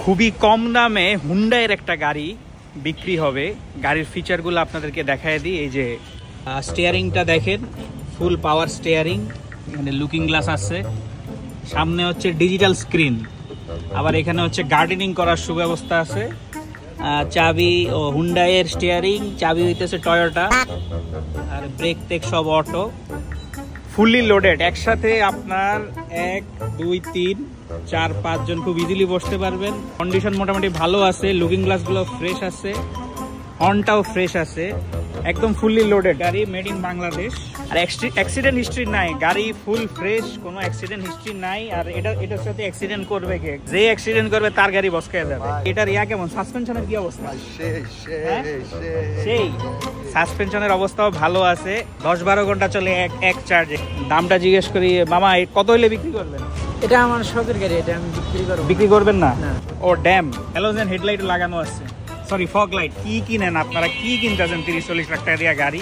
খুবই কম দামে হুন্ডাইয়ের একটা গাড়ি বিক্রি হবে। গাড়ির ফিচারগুলো আপনাদেরকে দেখায় দিই। এই যে স্টিয়ারিংটা দেখেন, ফুল পাওয়ার স্টিয়ারিং, এখানে লুকিং গ্লাস আছে, সামনে হচ্ছে ডিজিটাল স্ক্রিন, আবার এখানে হচ্ছে গার্ডেনিং করার সুব্যবস্থা আছে। চাবি ও হুন্ডাইয়ের স্টিয়ারিং, চাবি হইতেছে টয়োটা, আর ব্রেক টেক সব অটো, ফুললি লোডেড। একসাথে আপনার 1 2 3 4 5 জন খুব ইজিলি বসতে পারবেন। কন্ডিশন মোটামুটি ভালো আছে, লুকিং গ্লাসগুলো ফ্রেশ আছে, হর্নটাও ফ্রেশ আছে, একদম ফুললি লোডেড গাড়ি, মেড ইন বাংলাদেশ। আর অ্যাক্সিডেন্ট হিস্ট্রি নাই, গাড়ি ফুল ফ্রেশ, কোনো অ্যাক্সিডেন্ট হিস্ট্রি নাই। আর এটার সাথে অ্যাক্সিডেন্ট করবে কে? যে অ্যাক্সিডেন্ট করবে তার গাড়ি বসকায় যাবে। এটার কেমন, সাসপেনশনের কি অবস্থা? সেই সাসপেনশনের অবস্থাও ভালো আছে, 10-12 ঘন্টা চলে এক চার্জে। দামটা জিজ্ঞেস করি মামা, কত হইলে বিক্রি করবেন? এটা আমার শখের গাড়ি, এটা আমি বিক্রি করবেন না? ও ড্যাম, হ্যালোজেন হেডলাইট লাগানো আছে, সরি ফগ লাইট। কি কিনেন আপনারা, কি কিনতেছেন 30-40 লাখ টাকা দিয়ে গাড়ি?